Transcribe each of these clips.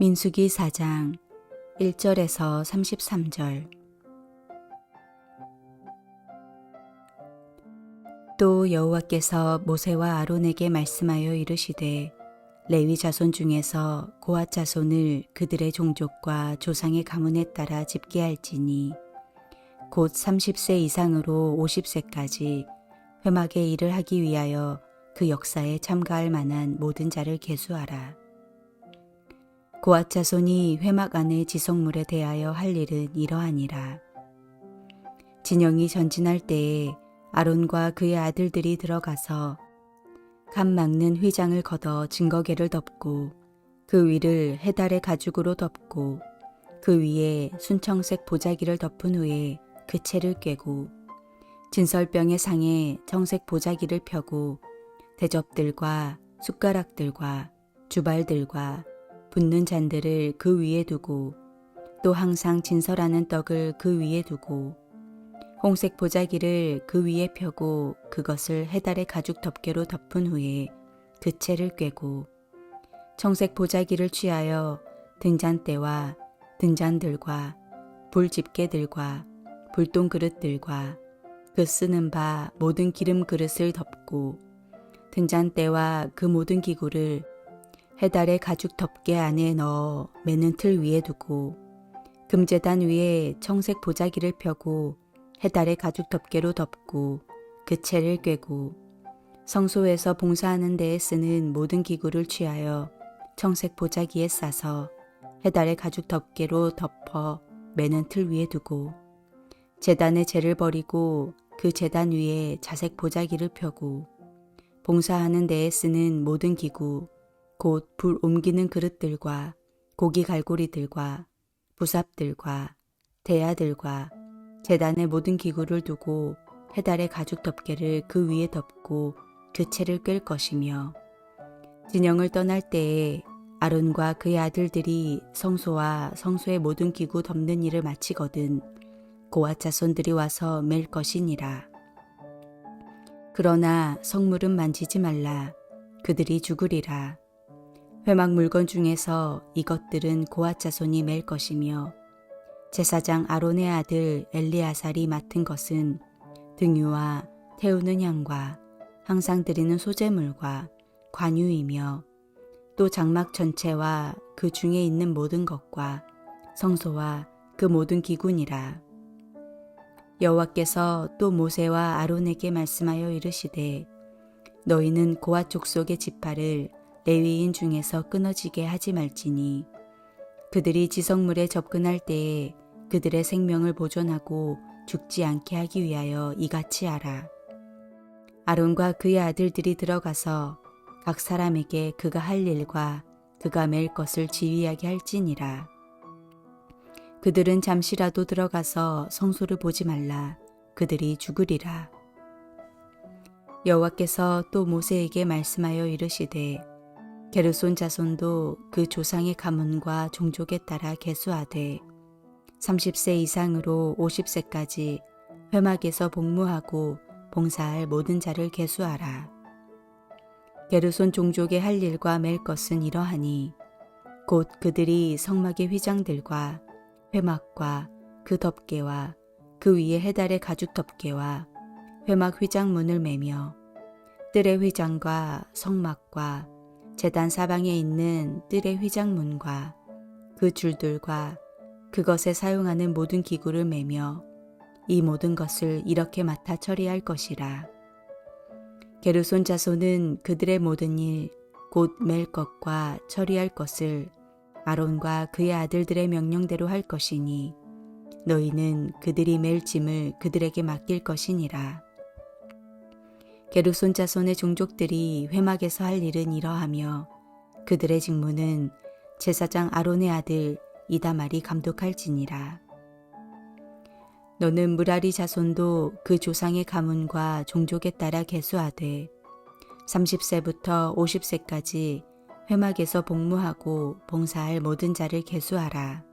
민수기 4장 1절에서 33절. 또 여호와께서 모세와 아론에게 말씀하여 이르시되 레위 자손 중에서 고핫 자손을 그들의 종족과 조상의 가문에 따라 집계할지니 곧 30세 이상으로 50세까지 회막의 일을 하기 위하여 그 역사에 참가할 만한 모든 자를 계수하라. 고핫 자손이 회막 안의 지성물에 대하여 할 일은 이러하니라. 진영이 전진할 때에 아론과 그의 아들들이 들어가서 감 막는 휘장을 걷어 증거계를 덮고 그 위를 해달의 가죽으로 덮고 그 위에 순청색 보자기를 덮은 후에 그 채를 꿰고 진설병의 상에 청색 보자기를 펴고 대접들과 숟가락들과 주발들과 붓는 잔들을 그 위에 두고 또 항상 진설하는 떡을 그 위에 두고 홍색 보자기를 그 위에 펴고 그것을 해달의 가죽 덮개로 덮은 후에 그 채를 꿰고 청색 보자기를 취하여 등잔대와 등잔들과 불집게들과 불똥 그릇들과 그 쓰는 바 모든 기름 그릇을 덮고 등잔대와 그 모든 기구를 해달의 가죽 덮개 안에 넣어 매는 틀 위에 두고 금제단 위에 청색 보자기를 펴고 해달의 가죽 덮개로 덮고 그 채를 꿰고 성소에서 봉사하는 데에 쓰는 모든 기구를 취하여 청색 보자기에 싸서 해달의 가죽 덮개로 덮어 매는 틀 위에 두고 제단의 재를 버리고 그 제단 위에 자색 보자기를 펴고 봉사하는 데에 쓰는 모든 기구 곧 불 옮기는 그릇들과 고기 갈고리들과 부삽들과 대야들과 제단의 모든 기구를 두고 해달의 가죽 덮개를 그 위에 덮고 그 채를 꿰 것이며 진영을 떠날 때에 아론과 그의 아들들이 성소와 성소의 모든 기구 덮는 일을 마치거든 고핫 자손들이 와서 맬 것이니라. 그러나 성물은 만지지 말라. 그들이 죽으리라. 회막 물건 중에서 이것들은 고핫 자손이 맬 것이며 제사장 아론의 아들 엘리아살이 맡은 것은 등유와 태우는 향과 항상 드리는 소제물과 관유이며 또 장막 전체와 그 중에 있는 모든 것과 성소와 그 모든 기구니라. 여호와께서 또 모세와 아론에게 말씀하여 이르시되 너희는 고핫 족속의 지파를 레위인 중에서 끊어지게 하지 말지니 그들이 지성물에 접근할 때에 그들의 생명을 보존하고 죽지 않게 하기 위하여 이같이 하라. 아론과 그의 아들들이 들어가서 각 사람에게 그가 할 일과 그가 맬 것을 지휘하게 할지니라. 그들은 잠시라도 들어가서 성소를 보지 말라. 그들이 죽으리라. 여호와께서 또 모세에게 말씀하여 이르시되 게르손 자손도 그 조상의 가문과 종족에 따라 계수하되 30세 이상으로 50세까지 회막에서 복무하고 봉사할 모든 자를 계수하라. 게르손 종족의 할 일과 맬 것은 이러하니 곧 그들이 성막의 휘장들과 회막과 그 덮개와 그 위에 해달의 가죽 덮개와 회막 휘장문을 매며 뜰의 휘장과 성막과 제단 사방에 있는 뜰의 휘장문과 그 줄들과 그것에 사용하는 모든 기구를 매며 이 모든 것을 이렇게 맡아 처리할 것이라. 게르손 자손은 그들의 모든 일 곧 맬 것과 처리할 것을 아론과 그의 아들들의 명령대로 할 것이니 너희는 그들이 맬 짐을 그들에게 맡길 것이니라. 게르손 자손의 종족들이 회막에서 할 일은 이러하며 그들의 직무는 제사장 아론의 아들 이다말이 감독할지니라. 너는 무라리 자손도 그 조상의 가문과 종족에 따라 계수하되 30세부터 50세까지 회막에서 복무하고 봉사할 모든 자를 계수하라.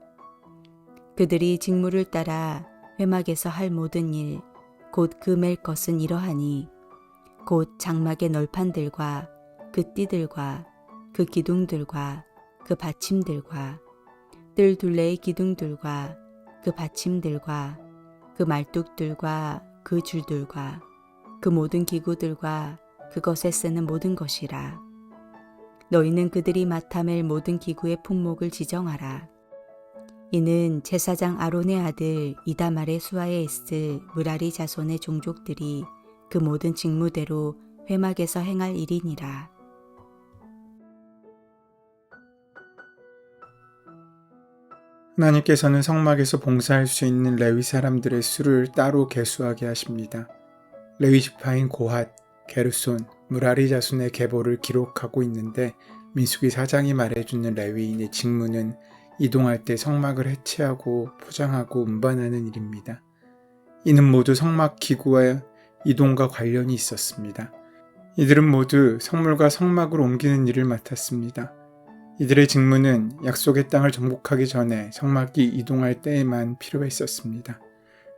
그들이 직무를 따라 회막에서 할 모든 일 곧 그 맬 것은 이러하니 곧 장막의 널판들과 그 띠들과 그 기둥들과 그 받침들과 뜰 둘레의 기둥들과 그 받침들과 그 말뚝들과 그 줄들과 그 모든 기구들과 그것에 쓰는 모든 것이라. 너희는 그들이 맡아맬 모든 기구의 품목을 지정하라. 이는 제사장 아론의 아들 이다말의 수하에 있을 무라리 자손의 종족들이 그 모든 직무대로 회막에서 행할 일이니라. 하나님께서는 성막에서 봉사할 수 있는 레위 사람들의 수를 따로 계수하게 하십니다. 레위 지파인 고핫, 게르손, 무라리 자손의 계보를 기록하고 있는데 민수기 4장이 말해주는 레위인의 직무는 이동할 때 성막을 해체하고 포장하고 운반하는 일입니다. 이는 모두 성막 기구와 이동과 관련이 있었습니다. 이들은 모두 성물과 성막을 옮기는 일을 맡았습니다. 이들의 직무는 약속의 땅을 정복하기 전에 성막이 이동할 때에만 필요했었습니다.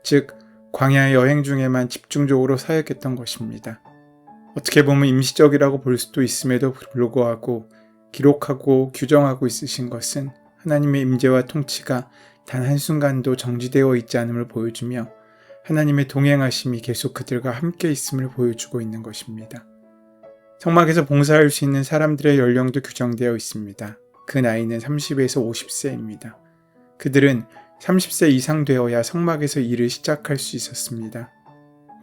즉, 광야의 여행 중에만 집중적으로 사역했던 것입니다. 어떻게 보면 임시적이라고 볼 수도 있음에도 불구하고 기록하고 규정하고 있으신 것은 하나님의 임재와 통치가 단 한순간도 정지되어 있지 않음을 보여주며 하나님의 동행하심이 계속 그들과 함께 있음을 보여주고 있는 것입니다. 성막에서 봉사할 수 있는 사람들의 연령도 규정되어 있습니다. 그 나이는 30에서 50세입니다. 그들은 30세 이상 되어야 성막에서 일을 시작할 수 있었습니다.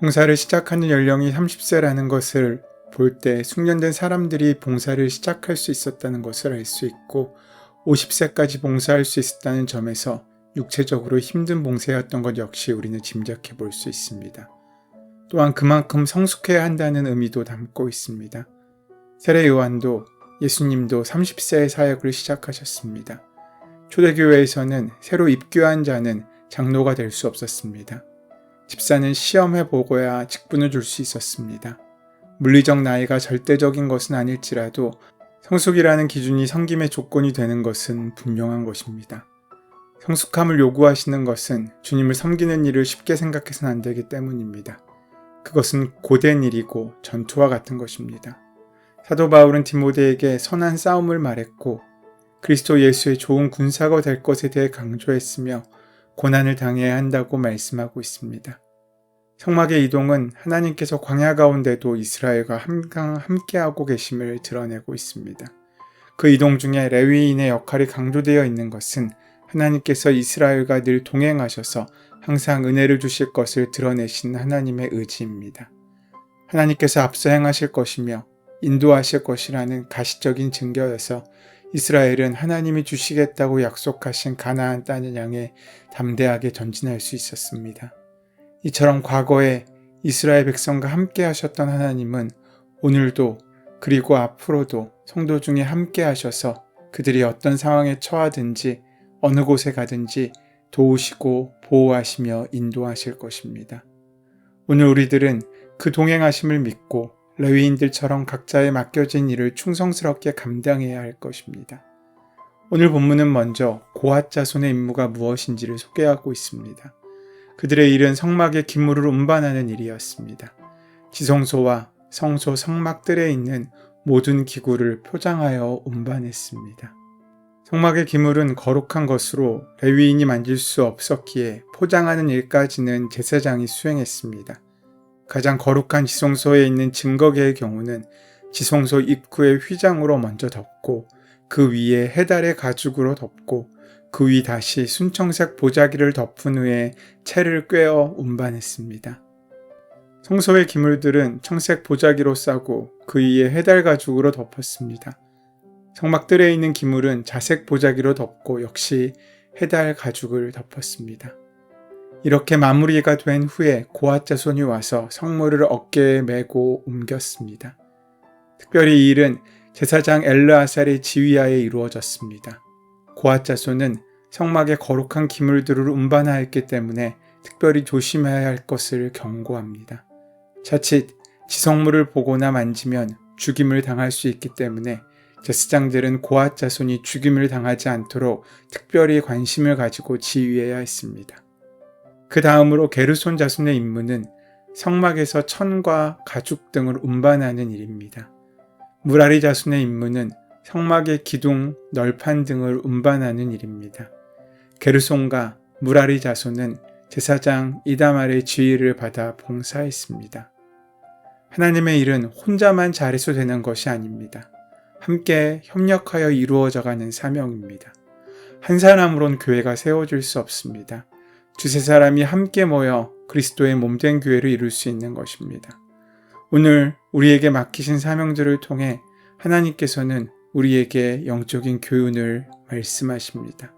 봉사를 시작하는 연령이 30세라는 것을 볼 때 숙련된 사람들이 봉사를 시작할 수 있었다는 것을 알 수 있고 50세까지 봉사할 수 있었다는 점에서 육체적으로 힘든 봉사였던 것 역시 우리는 짐작해 볼 수 있습니다. 또한 그만큼 성숙해야 한다는 의미도 담고 있습니다. 세례 요한도 예수님도 30세의 사역을 시작하셨습니다. 초대교회에서는 새로 입교한 자는 장로가 될 수 없었습니다. 집사는 시험해보고야 직분을 줄 수 있었습니다. 물리적 나이가 절대적인 것은 아닐지라도 성숙이라는 기준이 섬김의 조건이 되는 것은 분명한 것입니다. 성숙함을 요구하시는 것은 주님을 섬기는 일을 쉽게 생각해서는 안 되기 때문입니다. 그것은 고된 일이고 전투와 같은 것입니다. 사도 바울은 디모데에게 선한 싸움을 말했고 그리스도 예수의 좋은 군사가 될 것에 대해 강조했으며 고난을 당해야 한다고 말씀하고 있습니다. 성막의 이동은 하나님께서 광야 가운데도 이스라엘과 함께하고 계심을 드러내고 있습니다. 그 이동 중에 레위인의 역할이 강조되어 있는 것은 하나님께서 이스라엘과 늘 동행하셔서 항상 은혜를 주실 것을 드러내신 하나님의 의지입니다. 하나님께서 앞서 행하실 것이며 인도하실 것이라는 가시적인 증거여서 이스라엘은 하나님이 주시겠다고 약속하신 가나안 땅을 향해 담대하게 전진할 수 있었습니다. 이처럼 과거에 이스라엘 백성과 함께 하셨던 하나님은 오늘도 그리고 앞으로도 성도 중에 함께 하셔서 그들이 어떤 상황에 처하든지 어느 곳에 가든지 도우시고 보호하시며 인도하실 것입니다. 오늘 우리들은 그 동행하심을 믿고 레위인들처럼 각자의 맡겨진 일을 충성스럽게 감당해야 할 것입니다. 오늘 본문은 먼저 고핫 자손의 임무가 무엇인지를 소개하고 있습니다. 그들의 일은 성막의 기물을 운반하는 일이었습니다. 지성소와 성소 성막들에 있는 모든 기구를 포장하여 운반했습니다. 성막의 기물은 거룩한 것으로 레위인이 만질 수 없었기에 포장하는 일까지는 제사장이 수행했습니다. 가장 거룩한 지성소에 있는 증거계의 경우는 지성소 입구의 휘장으로 먼저 덮고 그 위에 해달의 가죽으로 덮고 그 위 다시 순청색 보자기를 덮은 후에 채를 꿰어 운반했습니다. 성소의 기물들은 청색 보자기로 싸고 그 위에 해달 가죽으로 덮었습니다. 성막들에 있는 기물은 자색 보자기로 덮고 역시 해달 가죽을 덮었습니다. 이렇게 마무리가 된 후에 고핫 자손이 와서 성물을 어깨에 메고 옮겼습니다. 특별히 이 일은 제사장 엘르아살의 지휘하에 이루어졌습니다. 고핫 자손은 성막의 거룩한 기물들을 운반하였기 때문에 특별히 조심해야 할 것을 경고합니다. 자칫 지성물을 보거나 만지면 죽임을 당할 수 있기 때문에 제사장들은 고핫 자손이 죽임을 당하지 않도록 특별히 관심을 가지고 지휘해야 했습니다. 그 다음으로 게르손 자손의 임무는 성막에서 천과 가죽 등을 운반하는 일입니다. 무라리 자손의 임무는 성막의 기둥, 널판 등을 운반하는 일입니다. 게르손과 무라리 자손은 제사장 이다말의 지휘를 받아 봉사했습니다. 하나님의 일은 혼자만 잘해서 되는 것이 아닙니다. 함께 협력하여 이루어져가는 사명입니다. 한 사람으론 교회가 세워질 수 없습니다. 두세 사람이 함께 모여 그리스도의 몸된 교회를 이룰 수 있는 것입니다. 오늘 우리에게 맡기신 사명들을 통해 하나님께서는 우리에게 영적인 교훈을 말씀하십니다.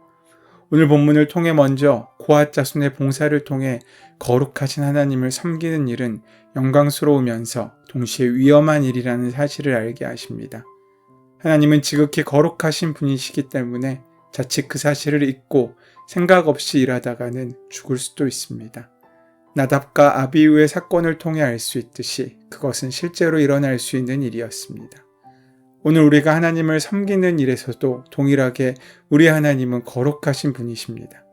오늘 본문을 통해 먼저 고앗 자손의 봉사를 통해 거룩하신 하나님을 섬기는 일은 영광스러우면서 동시에 위험한 일이라는 사실을 알게 하십니다. 하나님은 지극히 거룩하신 분이시기 때문에 자칫 그 사실을 잊고 생각 없이 일하다가는 죽을 수도 있습니다. 나답과 아비후의 사건을 통해 알 수 있듯이 그것은 실제로 일어날 수 있는 일이었습니다. 오늘 우리가 하나님을 섬기는 일에서도 동일하게 우리 하나님은 거룩하신 분이십니다.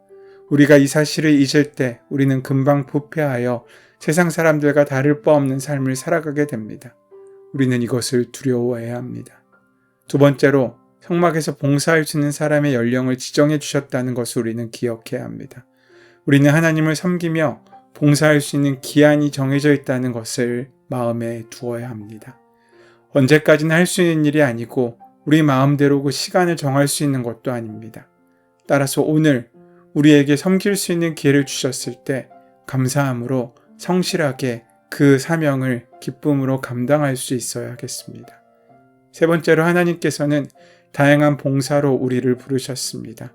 우리가 이 사실을 잊을 때 우리는 금방 부패하여 세상 사람들과 다를 바 없는 삶을 살아가게 됩니다. 우리는 이것을 두려워해야 합니다. 두 번째로 성막에서 봉사할 수 있는 사람의 연령을 지정해 주셨다는 것을 우리는 기억해야 합니다. 우리는 하나님을 섬기며 봉사할 수 있는 기한이 정해져 있다는 것을 마음에 두어야 합니다. 언제까지나 할 수 있는 일이 아니고 우리 마음대로 그 시간을 정할 수 있는 것도 아닙니다. 따라서 오늘 우리에게 섬길 수 있는 기회를 주셨을 때 감사함으로 성실하게 그 사명을 기쁨으로 감당할 수 있어야 하겠습니다. 세 번째로 하나님께서는 다양한 봉사로 우리를 부르셨습니다.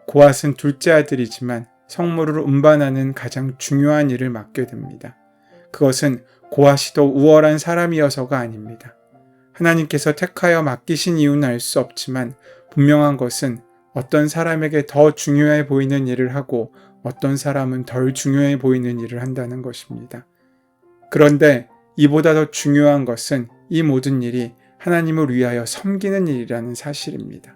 고앗은 둘째 아들이지만 성물을 운반하는 가장 중요한 일을 맡게 됩니다. 그것은 고앗이 더 우월한 사람이어서가 아닙니다. 하나님께서 택하여 맡기신 이유는 알 수 없지만 분명한 것은 어떤 사람에게 더 중요해 보이는 일을 하고 어떤 사람은 덜 중요해 보이는 일을 한다는 것입니다. 그런데 이보다 더 중요한 것은 이 모든 일이 하나님을 위하여 섬기는 일이라는 사실입니다.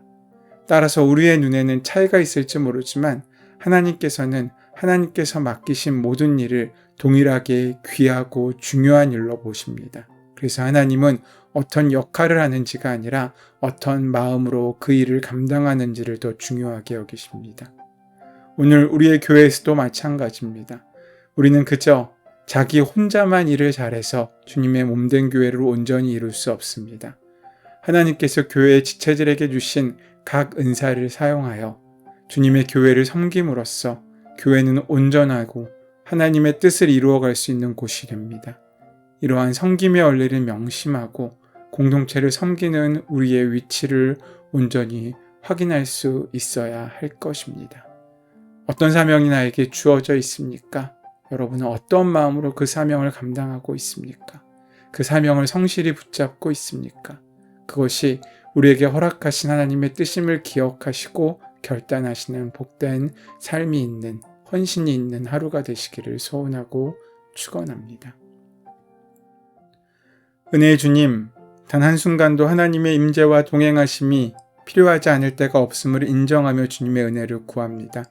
따라서 우리의 눈에는 차이가 있을지 모르지만 하나님께서는 하나님께서 맡기신 모든 일을 동일하게 귀하고 중요한 일로 보십니다. 그래서 하나님은 어떤 역할을 하는지가 아니라 어떤 마음으로 그 일을 감당하는지를 더 중요하게 여기십니다. 오늘 우리의 교회에서도 마찬가지입니다. 우리는 그저 자기 혼자만 일을 잘해서 주님의 몸된 교회를 온전히 이룰 수 없습니다. 하나님께서 교회의 지체들에게 주신 각 은사를 사용하여 주님의 교회를 섬김으로써 교회는 온전하고 하나님의 뜻을 이루어갈 수 있는 곳이 됩니다. 이러한 섬김의 원리를 명심하고 공동체를 섬기는 우리의 위치를 온전히 확인할 수 있어야 할 것입니다. 어떤 사명이 나에게 주어져 있습니까? 여러분은 어떤 마음으로 그 사명을 감당하고 있습니까? 그 사명을 성실히 붙잡고 있습니까? 그것이 우리에게 허락하신 하나님의 뜻임을 기억하시고 결단하시는 복된 삶이 있는, 헌신이 있는 하루가 되시기를 소원하고 축원합니다. 은혜의 주님, 단 한순간도 하나님의 임재와 동행하심이 필요하지 않을 때가 없음을 인정하며 주님의 은혜를 구합니다.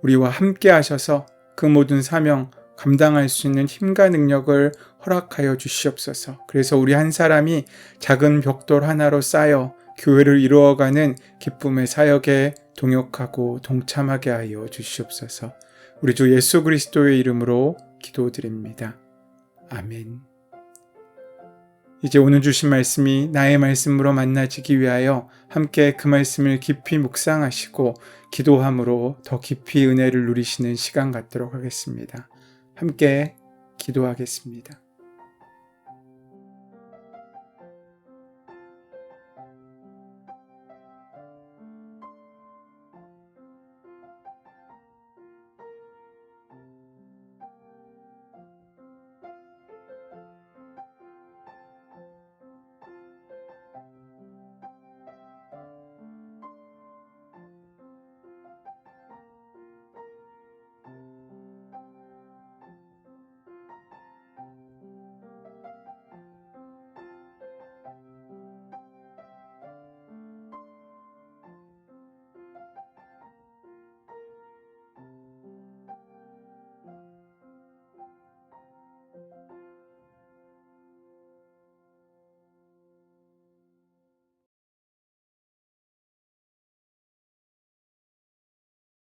우리와 함께 하셔서 그 모든 사명 감당할 수 있는 힘과 능력을 허락하여 주시옵소서. 그래서 우리 한 사람이 작은 벽돌 하나로 쌓여 교회를 이루어가는 기쁨의 사역에 동역하고 동참하게 하여 주시옵소서. 우리 주 예수 그리스도의 이름으로 기도드립니다. 아멘. 이제 오늘 주신 말씀이 나의 말씀으로 만나지기 위하여 함께 그 말씀을 깊이 묵상하시고 기도함으로 더 깊이 은혜를 누리시는 시간 갖도록 하겠습니다. 함께 기도하겠습니다.